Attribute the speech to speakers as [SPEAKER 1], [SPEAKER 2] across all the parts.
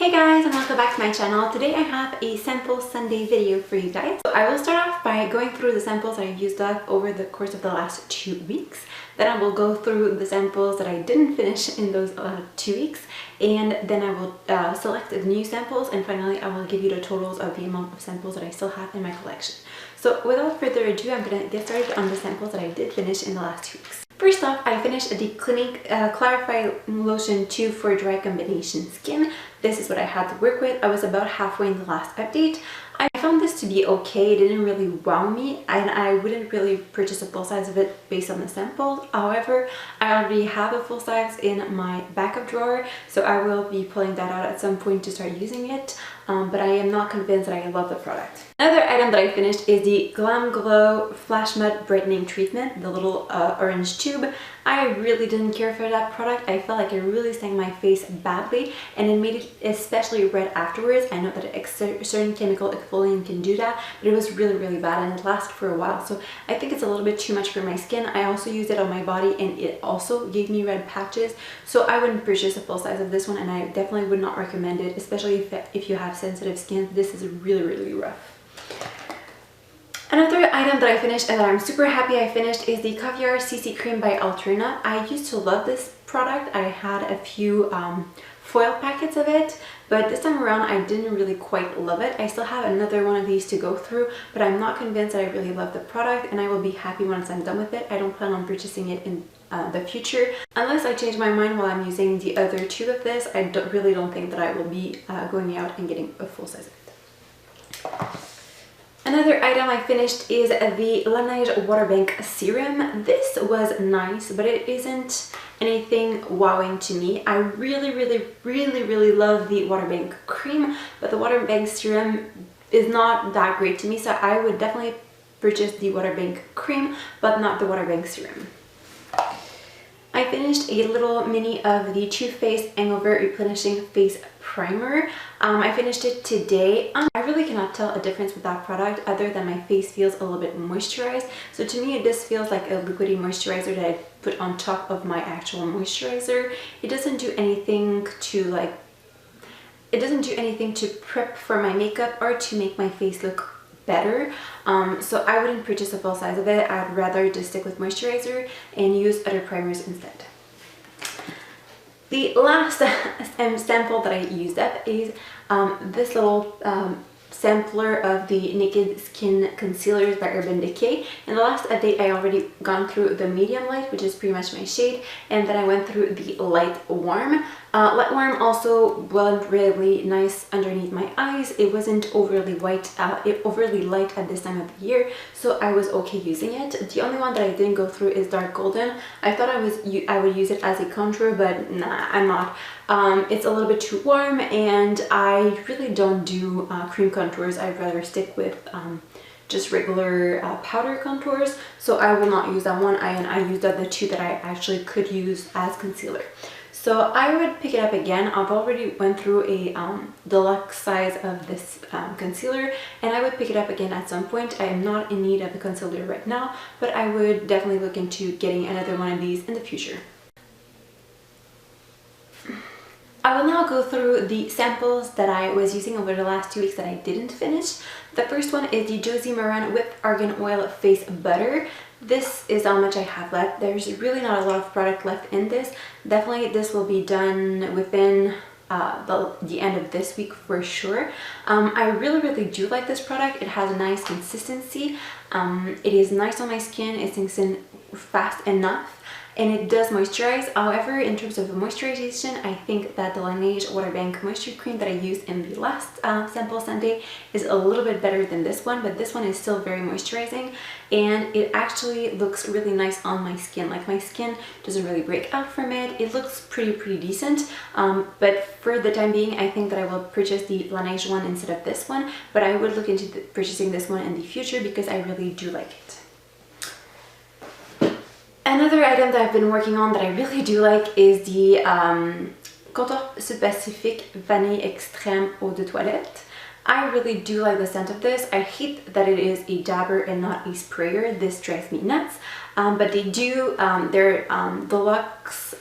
[SPEAKER 1] Hey guys, and welcome back to my channel. Today I have a sample Sunday video for you guys. So I will start off by going through the samples I used up over the course of the last 2 weeks. Then I will go through the samples that I didn't finish in those 2 weeks, and then I will select the new samples, and finally I will give you the totals of the amount of samples that I still have in my collection. So without further ado, I'm going to get started on the samples that I did finish in the last 2 weeks. First off, I finished the Clinique Clarify Lotion 2 for Dry Combination Skin. This is what I had to work with. I was about halfway in the last update. I found this to be okay. It didn't really wow me, and I wouldn't really purchase a full size of it based on the samples. However, I already have a full size in my backup drawer, so I will be pulling that out at some point to start using it. But I am not convinced that I love the product. Another item that I finished is the Glam Glow Flash Mud Brightening Treatment, the little orange tube. I really didn't care for that product. I felt like it really stained my face badly, and it made it especially red afterwards. I know that a certain chemical exfoliant can do that, but it was really bad, and it lasted for a while. So I think it's a little bit too much for my skin. I also used it on my body, and it also gave me red patches. So I wouldn't purchase a full size of this one, and I definitely would not recommend it, especially if you have sensitive skin. This is really rough. Another item that I finished and that I'm super happy I finished is the Caviar CC Cream by Alterna. I used to love this product. I had a few foil packets of it, but this time around I didn't really quite love it. I still have another one of these to go through, but I'm not convinced that I really love the product, and I will be happy once I'm done with it. I don't plan on purchasing it in the future. Unless I change my mind while I'm using the other two of this, I really don't think that I will be going out and getting a full size of it. Another item I finished is the La Neige Water Bank Serum. This was nice, but it isn't anything wowing to me. I really love the Water Bank Cream, but the Water Bank Serum is not that great to me, so I would definitely purchase the Water Bank Cream, but not the Water Bank Serum. I finished a little mini of the Too Faced Hangover Replenishing Face Primer. I finished it today. I really cannot tell a difference with that product other than my face feels a little bit moisturized. So to me, this feels like a liquidy moisturizer that I put on top of my actual moisturizer. It doesn't do anything to prep for my makeup or to make my face look better. So I wouldn't purchase a full size of it. I'd rather just stick with moisturizer and use other primers instead. The last sample that I used up is this little sampler of the Naked Skin Concealers by Urban Decay. In the last update, I already gone through the medium light, which is pretty much my shade, and then I went through the light warm. Light warm also blended really nice underneath my eyes. It wasn't overly light at this time of the year, so I was okay using it. The only one that I didn't go through is Dark Golden. I thought I would use it as a contour, but nah, I'm not. It's a little bit too warm, and I really don't do cream contours. I'd rather stick with just regular powder contours, so I will not use that one. I used the two that I actually could use as concealer. So I would pick it up again. I've already went through a deluxe size of this concealer, and I would pick it up again at some point. I am not in need of a concealer right now, but I would definitely look into getting another one of these in the future. I will now go through the samples that I was using over the last 2 weeks that I didn't finish. The first one is the Josie Maran Whipped Argan Oil Face Butter. This is how much I have left. There's really not a lot of product left in this. Definitely this will be done within the end of this week for sure. I really do like this product. It has a nice consistency. It is nice on my skin. It sinks in fast enough, and it does moisturize. However, in terms of moisturization, I think that the La Neige Water Bank Moisture Cream that I used in the last sample Sunday is a little bit better than this one, but this one is still very moisturizing, and it actually looks really nice on my skin. Like, my skin doesn't really break out from it. It looks pretty decent, but for the time being, I think that I will purchase the La Neige one instead of this one, but I would look into purchasing this one in the future because I really do like it. Another item that I've been working on that I really do like is the Contour Sud-Pacifique Vanille Extrême Eau de Toilette. I really do like the scent of this. I hate that it is a dabber and not a sprayer. This drives me nuts. But they do, their Deluxe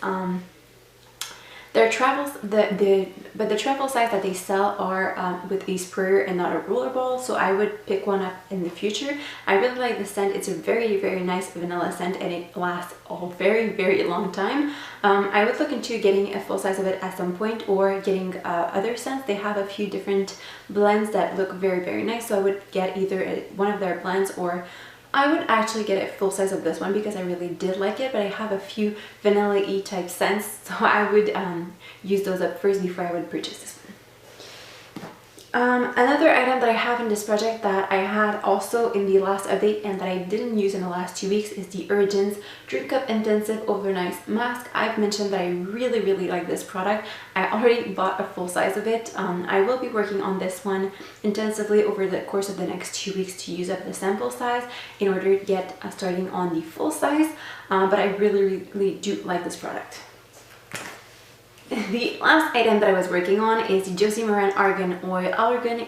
[SPEAKER 1] Their travels, but the travel size that they sell are with a sprayer and not a roller ball, so I would pick one up in the future. I really like the scent. It's a very nice vanilla scent and it lasts a very long time. I would look into getting a full size of it at some point or getting other scents. They have a few different blends that look very nice, so I would get either one of their blends, or I would actually get a full size of this one because I really did like it, but I have a few vanilla-y type scents, so I would use those up first before I would purchase this one. Another item that I have in this project that I had also in the last update and that I didn't use in the last 2 weeks is the Urgence Drink Up Intensive Overnight Mask. I've mentioned that I really like this product. I already bought a full size of it. I will be working on this one intensively over the course of the next 2 weeks to use up the sample size in order to get starting on the full size, but I really do like this product. The last item that I was working on is the Josie Maran Argan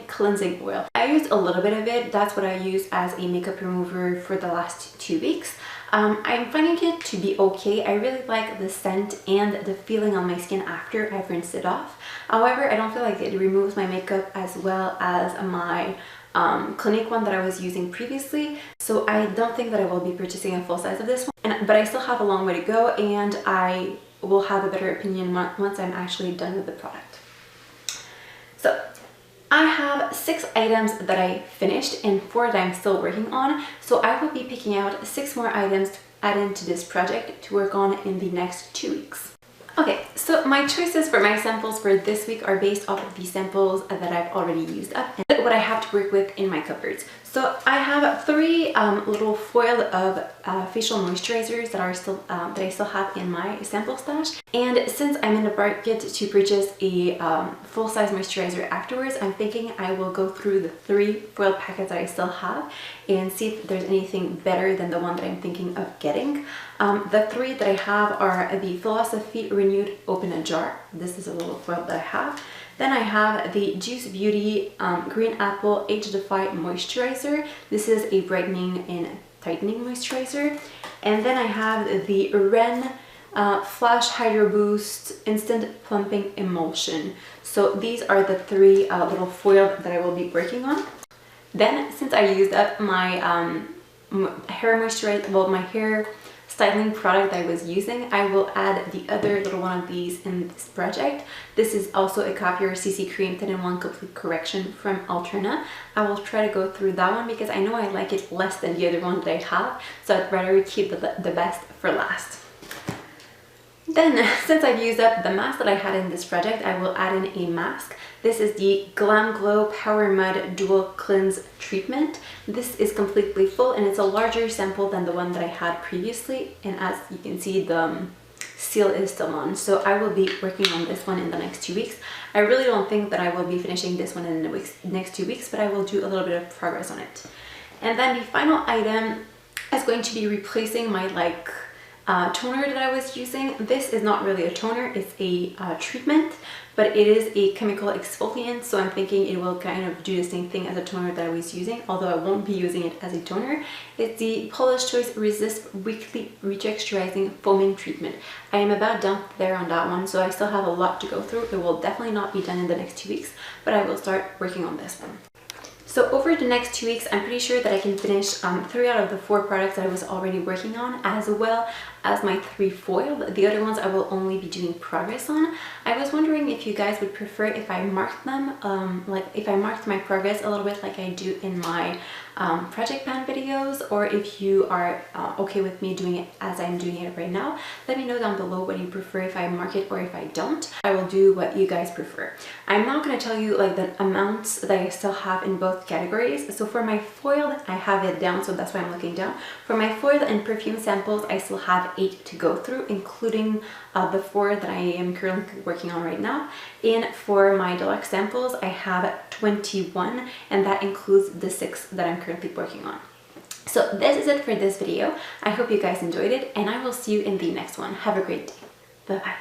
[SPEAKER 1] Cleansing Oil. I used a little bit of it. That's what I used as a makeup remover for the last 2 weeks. I'm finding it to be okay. I really like the scent and the feeling on my skin after I've rinsed it off. However, I don't feel like it removes my makeup as well as my Clinique one that I was using previously, so I don't think that I will be purchasing a full size of this one. But I still have a long way to go, and I will have a better opinion once I'm actually done with the product. So I have 6 items that I finished and 4 that I'm still working on, so I will be picking out 6 more items to add into this project to work on in the next 2 weeks. Okay, so my choices for my samples for this week are based off of the samples that I've already used up and what I have to work with in my cupboards. So I have 3 little foil of facial moisturizers that are still that I still have in my sample stash. And since I'm in the market to purchase a full-size moisturizer afterwards, I'm thinking I will go through the 3 foil packets that I still have and see if there's anything better than the one that I'm thinking of getting. The 3 that I have are the Philosophy Renewed Open a Jar. This is a little foil that I have. Then I have the Juice Beauty Green Apple Age Defy Moisturizer. This is a brightening and tightening moisturizer. And then I have the Ren Flash Hydro Boost Instant Plumping Emulsion. So these are the 3 little foil that I will be working on. Then, since I used up my hair moisturizer, well, my hair styling product that I was using, I will add the other little one of these in this project. This is also a Copier CC Cream 10-in-1 Complete Correction from Alterna. I will try to go through that one because I know I like it less than the other one that I have, so I'd rather keep the best for last. Then, since I've used up the mask that I had in this project, I will add in a mask. This is the Glam Glow Power Mud Dual Cleanse Treatment. This is completely full and it's a larger sample than the one that I had previously, and as you can see, the seal is still on. So I will be working on this one in the next 2 weeks. I really don't think that I will be finishing this one in the next 2 weeks, but I will do a little bit of progress on it. And then the final item is going to be replacing my toner that I was using. This is not really a toner, it's a treatment, but it is a chemical exfoliant, so I'm thinking it will kind of do the same thing as a toner that I was using, although I won't be using it as a toner. It's the Paula's Choice Resist Weekly Retexturizing Foaming Treatment. I am about done there on that one, so I still have a lot to go through. It will definitely not be done in the next 2 weeks, but I will start working on this one. So over the next 2 weeks, I'm pretty sure that I can finish 3 out of the 4 products that I was already working on, as well as my 3 foil. The other ones I will only be doing progress on. I was wondering if you guys would prefer if I marked them, like if I marked my progress a little bit like I do in my project pan videos, or if you are okay with me doing it as I'm doing it right now. Let me know down below what you prefer, if I mark it or if I don't. I will do what you guys prefer. I'm not going to tell you like the amounts that I still have in both categories. So for my foil, I have it down, so that's why I'm looking down. For my foil and perfume samples, I still have 8 to go through, including the 4 that I am currently working on right now. And for my deluxe samples, I have 21, and that includes the 6 that I'm currently working on. So this is it for this video. I hope you guys enjoyed it, and I will see you in the next one. Have a great day. Bye-bye.